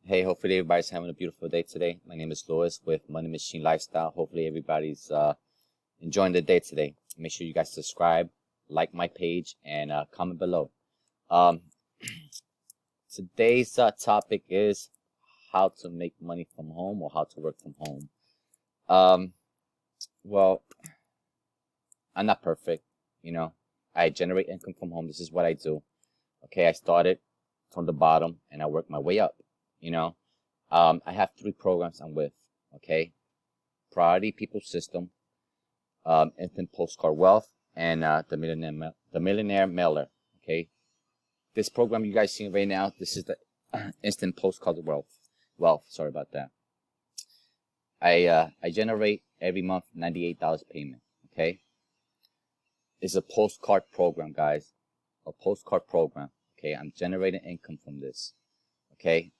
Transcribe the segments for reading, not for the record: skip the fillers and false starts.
Hey, hopefully everybody's having a beautiful day today. My name is Louis with Money Machine Lifestyle. Hopefully everybody's enjoying the day today. Make sure you guys subscribe, like my page, and comment below. Um, Today's topic is how to make money from home or how to work from home. Well, I'm not perfect, you know. I generate income from home. This is what I do. Okay, I started from the bottom and I work my way up, you know. I have 3 programs I'm with, okay? Priority People System, Instant Postcard Wealth, and the Millionaire Mailer, okay? This program you guys see right now, this is the Instant Postcard Wealth, sorry about that. I generate every month $98 payment, okay? It's a postcard program, guys. A postcard program, okay? I'm generating income from this, okay?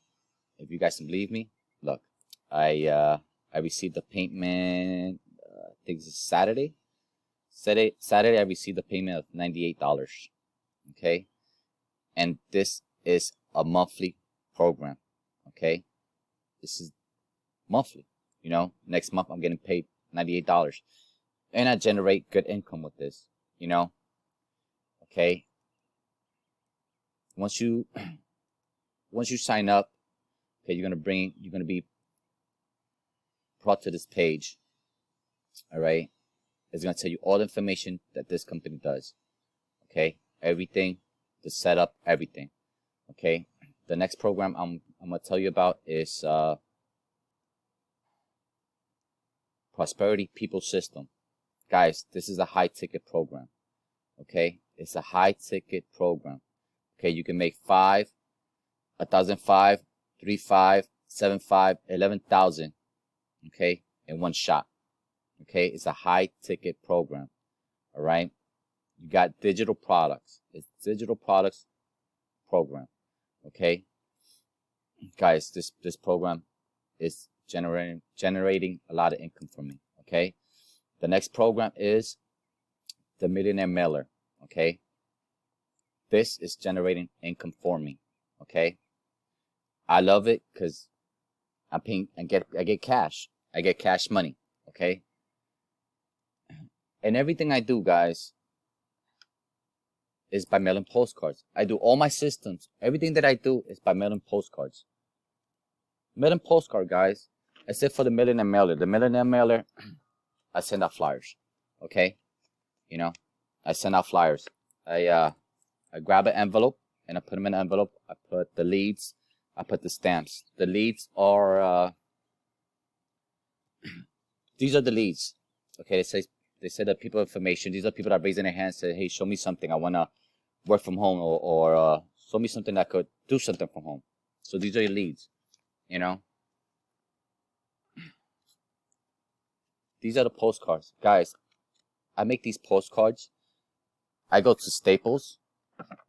If you guys don't believe me, look, I received the payment. I think it's Saturday. Saturday, I received the payment of $98. Okay, and this is a monthly program. Okay, this is monthly. You know, next month I'm getting paid $98, and I generate good income with this. You know, okay. Once you sign up. Okay, you're gonna be brought to this page. All right, it's gonna tell you all the information that this company does. Okay, everything, the setup, everything. Okay, the next program I'm gonna tell you about is Prosperity People System. Guys, this is a high ticket program. Okay, it's a high ticket program. Okay, you can make 1,005. 3,500, 7,500, 11,000, okay, in one shot. Okay, it's a high ticket program. All right, you got digital products. It's digital products program. Okay, guys, this program is generating a lot of income for me. Okay, the next program is the Millionaire Mailer. Okay, this is generating income for me. Okay. I love it because I get cash. I get cash money. Okay. And everything I do, guys, is by mailing postcards. I do all my systems. Everything that I do is by mailing postcards. Mailing postcard, guys. Except for the Millionaire Mailer. The Millionaire Mailer, I send out flyers. Okay. You know, I send out flyers. I grab an envelope and I put them in an envelope. I put the leads. I put the stamps. The leads are these are the leads. Okay, they say that people information. These are people that are raising their hands, say, "Hey, show me something. I wanna work from home, or show me something that could do something from home." So these are your leads. You know, these are the postcards, guys. I make these postcards. I go to Staples.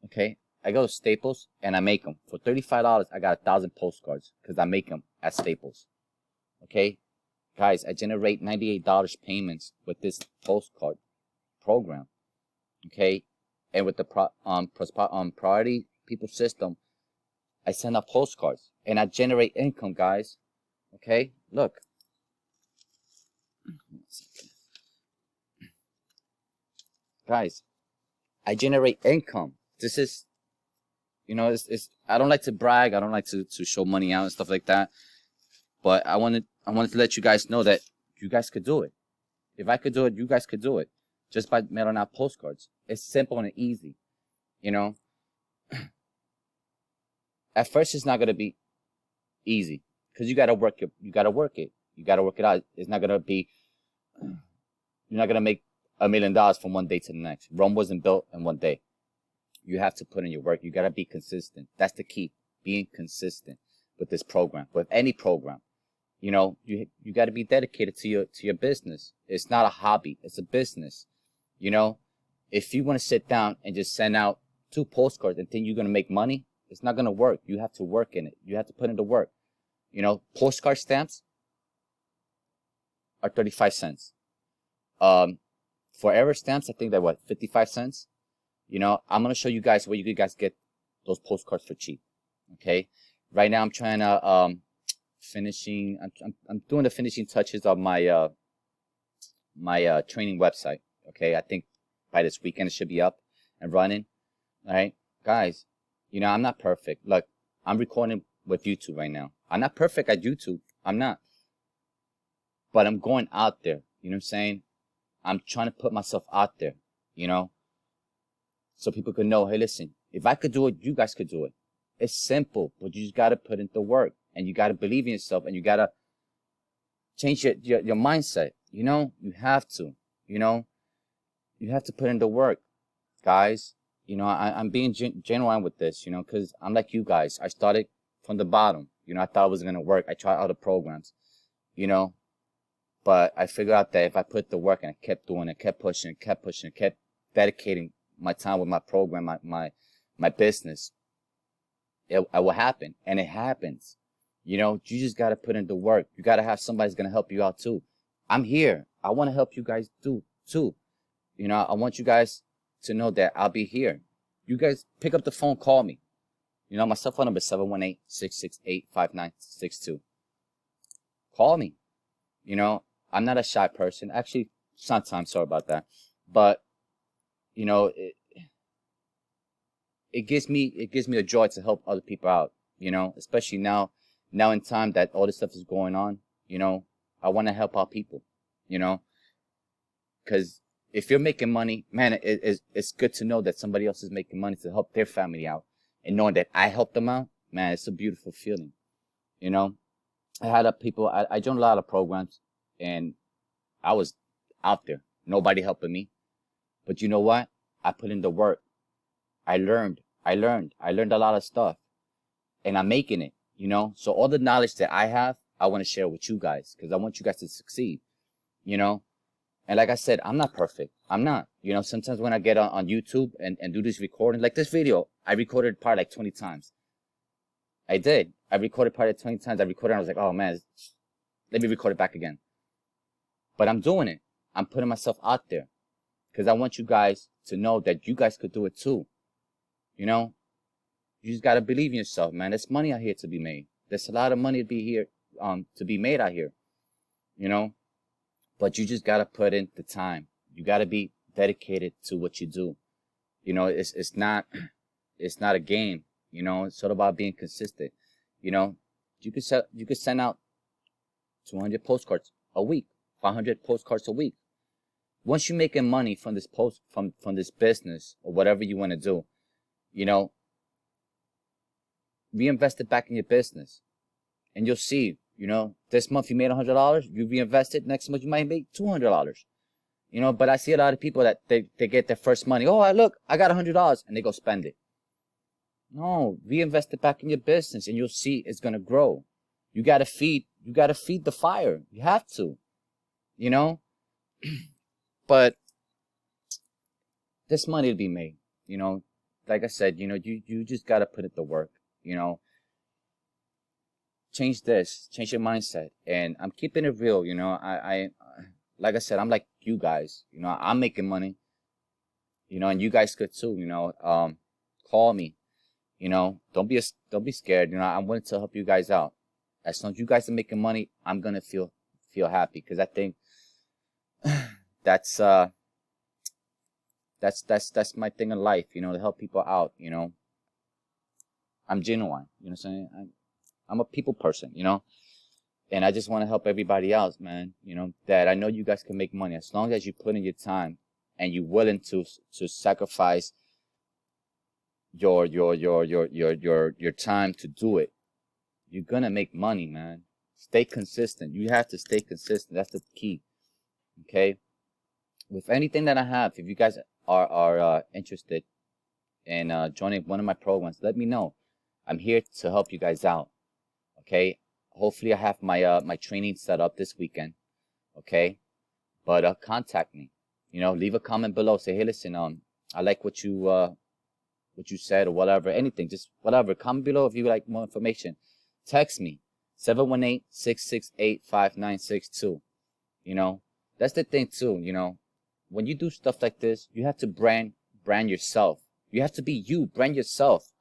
Okay. I go to Staples and I make them. For $35, I got 1,000 postcards because I make them at Staples. Okay? Guys, I generate $98 payments with this postcard program. Okay? And with the Priority People System, I send out postcards and I generate income, guys. Okay? Look. Guys, I generate income. This is, you know, it's I don't like to brag. I don't like to show money out and stuff like that. But I wanted to let you guys know that you guys could do it. If I could do it, you guys could do it. Just by mailing out postcards. It's simple and easy. You know. At first, it's not gonna be easy because you gotta work it. You gotta work it. You gotta work it out. It's not gonna be. You're not gonna make $1 million from one day to the next. Rome wasn't built in one day. You have to put in your work. You got to be consistent. That's the key. Being consistent with this program, with any program. You know, you got to be dedicated to your business. It's not a hobby. It's a business. You know, if you want to sit down and just send out 2 postcards and think you're going to make money, it's not going to work. You have to work in it. You have to put in the work. You know, postcard stamps are 35 cents. Forever stamps, I think they're 55 cents. You know, I'm going to show you guys where you guys get those postcards for cheap. Okay. Right now I'm trying to finishing. I'm doing the finishing touches of my my training website. Okay, I think by this weekend it should be up and running. All right, guys. You know I'm not perfect. Look, I'm recording with YouTube right now. I'm not perfect at YouTube. I'm not. But I'm going out there. You know what I'm saying? I'm trying to put myself out there. You know, so people could know. Hey, listen. If I could do it, you guys could do it. It's simple, but you just gotta put in the work, and you gotta believe in yourself, and you gotta change your mindset. You know, you have to. You know, you have to put in the work, guys. You know, I'm being genuine with this. You know, because I'm like you guys. I started from the bottom. You know, I thought it was gonna work. I tried other programs. You know, but I figured out that if I put the work and I kept doing it, kept pushing, kept dedicating my time with my program, my business, it will happen, and it happens. You know, you just gotta put in the work. You gotta have somebody's gonna help you out too. I'm here. I want to help you guys too. You know, I want you guys to know that I'll be here. You guys pick up the phone, call me. You know, my cell phone number is 718-668-5962. Call me. You know, I'm not a shy person. Actually, sometimes, sorry about that. But, you know, it gives me a joy to help other people out, you know, especially now in time that all this stuff is going on. You know, I want to help out people, you know, because if you're making money, man, it's good to know that somebody else is making money to help their family out, and knowing that I helped them out, man, it's a beautiful feeling. You know, I had I joined a lot of programs, and I was out there, nobody helping me, but you know what? I put in the work. I learned a lot of stuff, and I'm making it, you know? So all the knowledge that I have, I want to share with you guys, because I want you guys to succeed, you know? And like I said, I'm not perfect. I'm not, you know, sometimes when I get on YouTube and do this recording, like this video, I recorded part like 20 times. I did. I recorded part like 20 times. I recorded and I was like, oh man, let me record it back again. But I'm doing it. I'm putting myself out there, because I want you guys to know that you guys could do it too. You know, you just gotta believe in yourself, man. There's money out here to be made. There's a lot of money to be made out here. You know, but you just gotta put in the time. You gotta be dedicated to what you do. You know, it's not a game. You know, it's all about being consistent. You know, you could send out 200 postcards a week, 500 postcards a week. Once you're making money from this from this business or whatever you want to do, you know, reinvest it back in your business, and you'll see. You know, this month you made $100, you reinvest it. Next month you might make $200. You know, but I see a lot of people that they get their first money. Oh, look, I got $100, and they go spend it. No, reinvest it back in your business, and you'll see it's gonna grow. You gotta feed the fire. You have to. You know, but there's money to be made. You know, like I said, you know, you just gotta put it to work. You know, change your mindset, and I'm keeping it real. You know, I like I said, I'm like you guys. You know, I'm making money. You know, and you guys could too. You know, call me. You know, don't be scared. You know, I'm willing to help you guys out. As long as you guys are making money, I'm gonna feel happy, because I think that's my thing in life. You know, to help people out. You know, I'm genuine. You know what I'm saying? I'm a people person. You know, and I just want to help everybody else, man. You know, that I know you guys can make money as long as you put in your time and you're willing to sacrifice your time to do it. You're gonna make money, man. Stay consistent. You have to stay consistent. That's the key. Okay. With anything that I have, if you guys are interested in joining one of my programs, let me know. I'm here to help you guys out. Okay. Hopefully, I have my my training set up this weekend. Okay. But contact me. You know, leave a comment below. Say, hey, listen, I like what you said, or whatever, anything, just whatever. Comment below if you like more information. Text me, 718-668-5962. You know, that's the thing too. You know, when you do stuff like this, you have to brand yourself. You have to be you, brand yourself.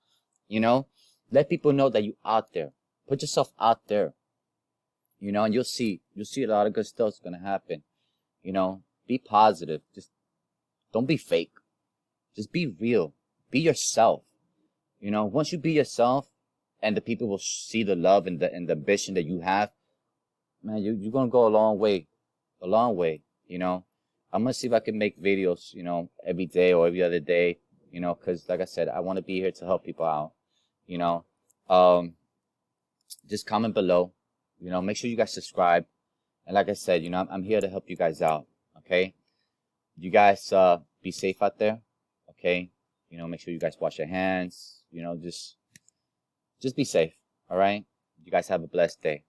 You know, Let people know that you out there. Put yourself out there. You know, and you'll see a lot of good stuff's gonna happen. You know, be positive. Just don't be fake. Just be real. Be yourself. You know, once you be yourself, and the people will see the love and the ambition that you have, man, you're gonna go a long way. A long way. You know, I'm gonna see if I can make videos, you know, every day or every other day. You know, because like I said, I want to be here to help people out. You know, just comment below. You know, make sure you guys subscribe. And like I said, you know, I'm here to help you guys out. Okay, you guys be safe out there. Okay, you know, make sure you guys wash your hands. You know, just be safe. All right, you guys have a blessed day.